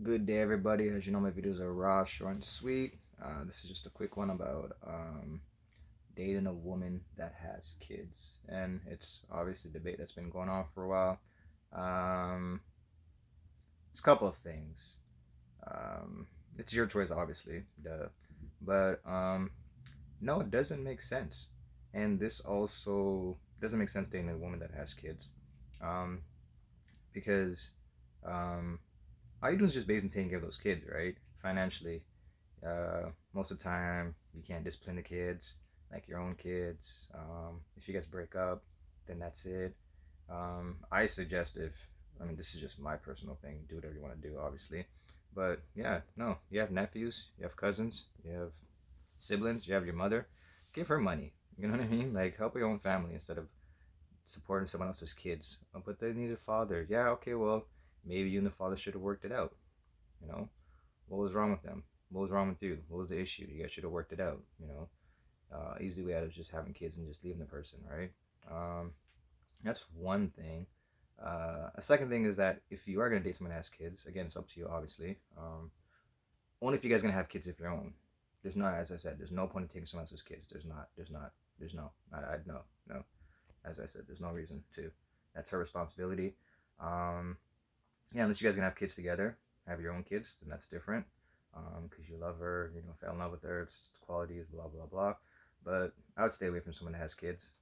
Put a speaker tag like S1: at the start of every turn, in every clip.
S1: Good day, everybody. As you know, my videos are raw, short, and sweet. This is just a quick one about dating a woman that has kids, and it's obviously a debate that's been going on for a while. Um, it's a couple of things. Um, it's your choice, obviously, duh. But no, it doesn't make sense, and this also doesn't make sense dating a woman that has kids, um, because um, all you do is just basically taking care of those kids, right? Financially, most of the time, you can't discipline the kids like your own kids. If you guys break up, then that's it. I suggest I mean, this is just my personal thing, do whatever you want to do, obviously. But yeah, no, you have nephews, you have cousins, you have siblings, you have your mother. Give her money. You know what I mean? Like, help your own family instead of supporting someone else's kids. But they need a father. Yeah, okay, well, maybe you and the father should have worked it out. You know, what was wrong with them? What was wrong with you? What was the issue? You guys should have worked it out. Easy way out of just having kids and just leaving the person, right? Um, that's one thing. A second thing is that if you are gonna date someone that has kids, again, it's up to you, obviously. Only if you guys are gonna have kids of your own. There's not, as I said, there's no point in taking someone else's kids. There's not. There's not. There's no. No. As I said, there's no reason to. That's her responsibility. Um, yeah, unless you guys are gonna have kids together, have your own kids, then that's different. Because you love her, fell in love with her, it's qualities, blah blah blah. But I would stay away from someone that has kids.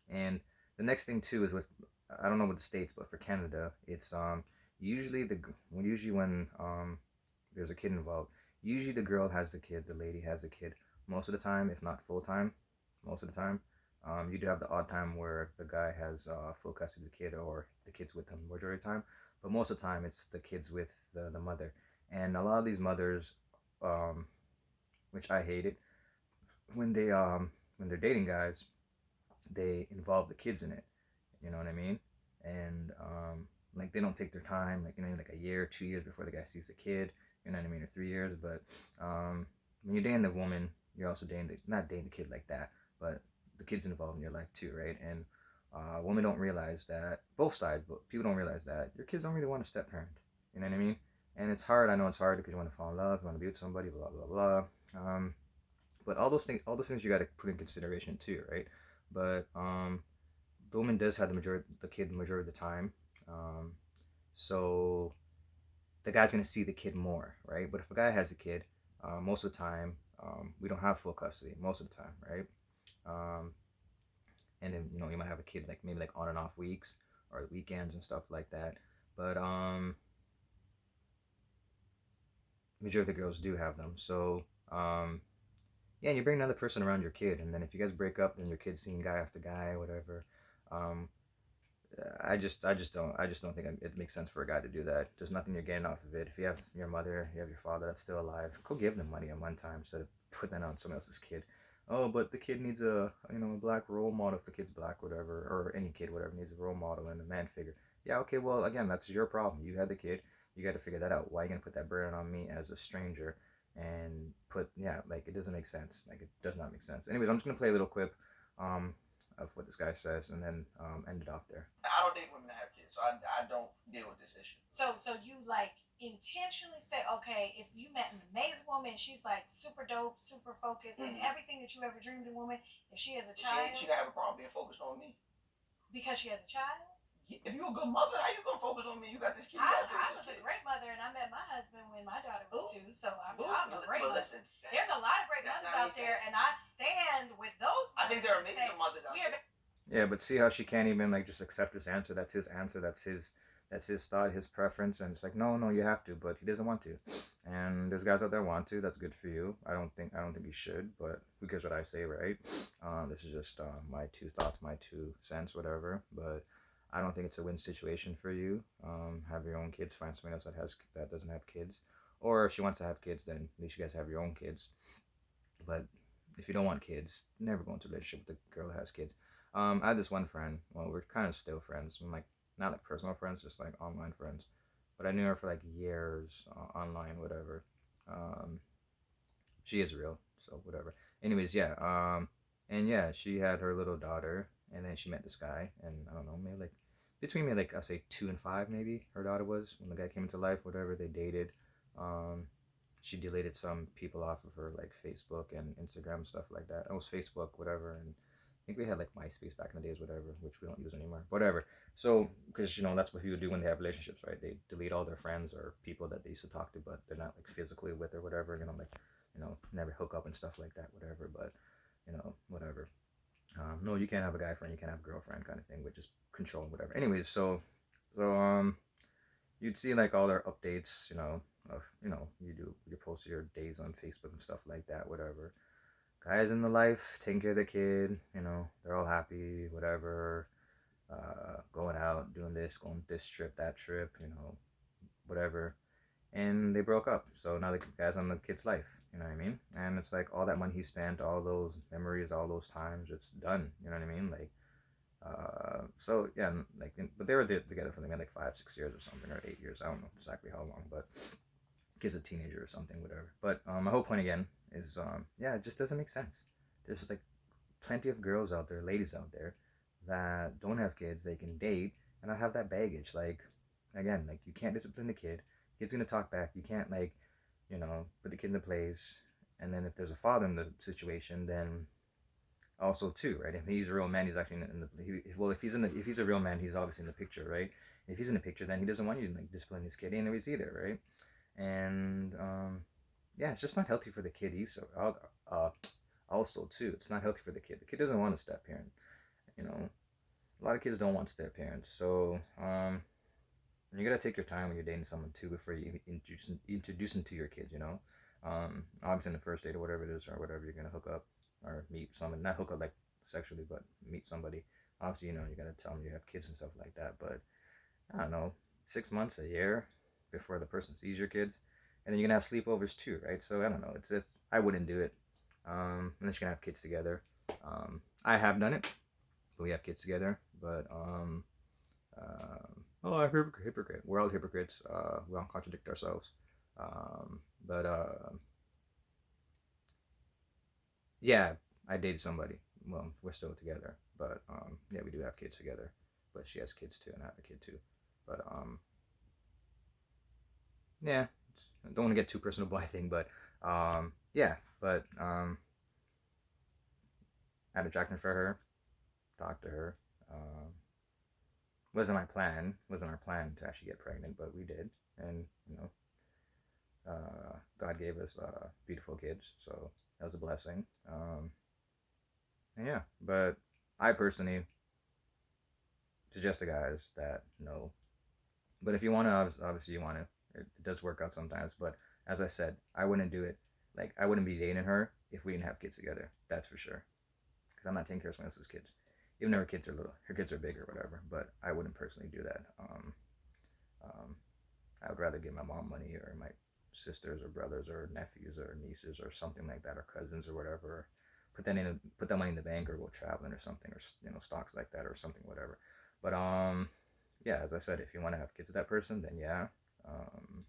S1: And the next thing too is with, I don't know what the states, but for Canada, it's usually when there's a kid involved, usually the girl has the kid, the lady has the kid. Most of the time, if not full time, most of the time. You do have the odd time where the guy has full custody of the kid or the kid's with him majority of the time, but most of the time it's the kids with the mother. And a lot of these mothers, um, which I hate it, when they're dating guys, they involve the kids in it. You know what I mean? And like they don't take their time, like like a year, 2 years before the guy sees the kid. You know what I mean? Or 3 years. But when you're dating the woman, you're also dating not dating the kid like that, but the kid's involved in your life too, right? And women don't realize that, both sides, but people don't realize that your kids don't really want a step parent. You know what I mean? And it's hard. I know it's hard because you want to fall in love, you want to be with somebody, blah blah blah. But all those things you got to put in consideration too, right? But the woman does have the kid the majority of the time. Um, so the guy's gonna see the kid more, right? But if a guy has a kid, most of the time, we don't have full custody most of the time, right? Um, and then you might have a kid like maybe like on and off weeks or weekends and stuff like that. But majority of the girls do have them. So yeah, and you bring another person around your kid, and then if you guys break up and your kid's seeing guy after guy, whatever, um, I just don't think it makes sense for a guy to do that. There's nothing you're getting off of it. If you have your mother, you have your father that's still alive, go give them money at one time instead of putting that on someone else's kid. Oh, but the kid needs a black role model if the kid's black, whatever, or any kid, whatever, needs a role model and a man figure. Yeah, okay, well, again, that's your problem. You had the kid. You got to figure that out. Why are you gonna put that burden on me as a stranger? And like it doesn't make sense. Like it does not make sense. Anyways, I'm just gonna play a little clip. Um, of what this guy says, and then end it off there. I don't date women that have kids, so I don't deal with this issue. So you like intentionally say, okay, if you met an amazing woman, she's like super dope, super focused, and everything that you ever dreamed of woman. If she has a child, she gotta have a problem being focused on me because she has a child. If you're a good mother, how you gonna focus on me? You got this kid. I was a great mother, and I met my husband when my daughter was two. So I'm a great mother. Listen, there's a lot of great mothers out there, and I stand with those. I think there are amazing mothers out there. Yeah, but see how she can't even like just accept his answer. That's his answer. That's his thought, his preference, and it's like no, you have to, but he doesn't want to. And there's guys out there want to. That's good for you. I don't think you should, but who cares what I say, right? This is just my two thoughts, my 2 cents, whatever. But I don't think it's a win situation for you. Have your own kids. Find someone else that doesn't have kids, or if she wants to have kids, then at least you guys have your own kids. But if you don't want kids, never go into a relationship with a girl that has kids. I had this one friend. Well, we're kind of still friends. I'm like not like personal friends, just like online friends. But I knew her for like years online, whatever. Um, she is real, so whatever. Anyways, yeah. And yeah, she had her little daughter, and then she met this guy, and I don't know, maybe like between me, like I say 2 and 5 maybe. Her daughter was when the guy came into life. Whatever, they dated. Um, she deleted some people off of her like Facebook and Instagram stuff like that. It was Facebook, whatever, and I think we had like MySpace back in the days, whatever, which we don't use anymore. Whatever. So, because that's what people do when they have relationships, right? They delete all their friends or people that they used to talk to, but they're not like physically with or whatever. Like never hook up and stuff like that, whatever. But whatever. No, you can't have a guy friend, you can't have a girlfriend, kind of thing, with just control and whatever. Anyways, so you'd see like all their updates, of you post your days on Facebook and stuff like that, whatever. Guys in the life, taking care of the kid, they're all happy, whatever. Going out, doing this, going this trip, that trip, whatever. And they broke up. So now the guy's on the kid's life. You know what I mean? And it's like all that money he spent, all those memories, all those times, it's done. You know what I mean? Like, so yeah, but they were together for like 5, 6 years or something, or 8 years. I don't know exactly how long, but kid's a teenager or something, whatever. But my whole point again is, yeah, it just doesn't make sense. There's like plenty of girls out there, ladies out there, that don't have kids, they can date, and not have that baggage. Like, again, like you can't discipline the kid. Kid's gonna talk back. You can't like, put the kid in the place. And then if there's a father in the situation, then also too, right? If he's a real man, he's actually well, if he's a real man, he's obviously in the picture, right? If he's in the picture, then he doesn't want you to like discipline his kid anyways either, right? And yeah, it's just not healthy for the kid either. Also too, it's not healthy for the kid. The kid doesn't want a step parent. You know, a lot of kids don't want step parents. So you gotta take your time when you're dating someone too before you introduce them to your kids. Obviously in the first date or whatever it is, or whatever you're gonna hook up or meet someone, not hook up like sexually, but meet somebody. Obviously, you gotta tell them you have kids and stuff like that. But I don't know, 6 months, a year before the person sees your kids, and then you're gonna have sleepovers too, right? So I don't know. It's I wouldn't do it unless you're gonna have kids together. I have done it, but we have kids together. But oh, I'm a hypocrite. We're all hypocrites. We all contradict ourselves. But yeah, I dated somebody. Well, we're still together, but yeah, we do have kids together. But she has kids too, and I have a kid too. But yeah, I don't want to get too personal, I think, but yeah, but I had attraction for her, talked to her. Wasn't our plan to actually get pregnant, but we did, and God gave us beautiful kids, so that was a blessing. Yeah, but I personally suggest to guys that no. But if you want to, obviously you want to. It does work out sometimes, but as I said, I wouldn't do it. Like I wouldn't be dating her if we didn't have kids together. That's for sure. Because I'm not taking care of someone else's kids, even though her kids are little. Her kids are big or whatever. But I wouldn't personally do that. Um, I would rather give my mom money or my sisters or brothers or nephews or nieces or something like that or cousins or whatever. Put that money in the bank or go traveling or something or stocks like that or something whatever. But yeah, as I said, if you want to have kids with that person, then yeah. Um,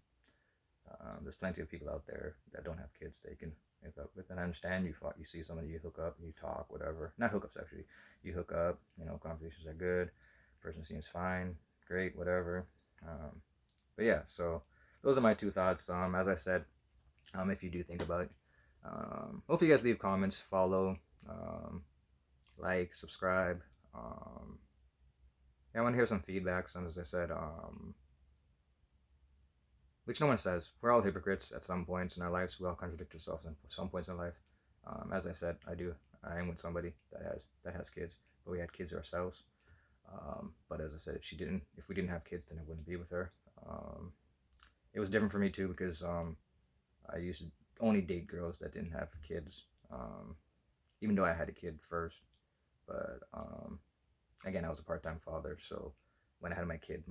S1: there's plenty of people out there that don't have kids they can hook up with. And I understand you see somebody, you hook up, you talk, whatever. Not hookups actually. You hook up, conversations are good. Person seems fine, great, whatever. But yeah, so those are my two thoughts. As I said, if you do think about it, hopefully you guys leave comments, follow, like, subscribe. Yeah, I want to hear some feedback. So as I said, which no one says. We're all hypocrites at some points in our lives. We all contradict ourselves at some points in life. As I said, I am with somebody that has kids, but we had kids ourselves. But as I said, if we didn't have kids, then I wouldn't be with her. It was different for me too because I used to only date girls that didn't have kids, even though I had a kid first. But again, I was a part-time father, so when I had my kid,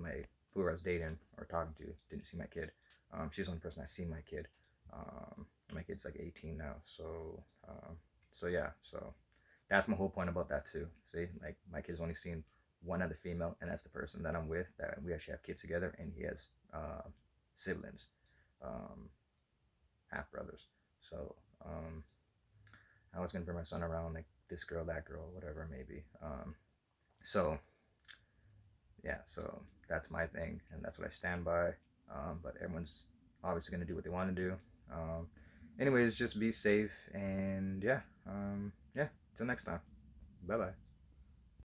S1: whoever I was dating or talking to didn't see my kid. She's the only person that's seen my kid. My kid's like 18 now, so yeah, so that's my whole point about that too. See, like my kid's only seen one other female, and that's the person that I'm with. That we actually have kids together, and he has siblings, half brothers. So I was gonna bring my son around like this girl, that girl, whatever maybe. So Yeah, so that's my thing, and that's what I stand by. But everyone's obviously gonna do what they want to do. Um, anyways, just be safe, and yeah, yeah. Till next time. Bye bye.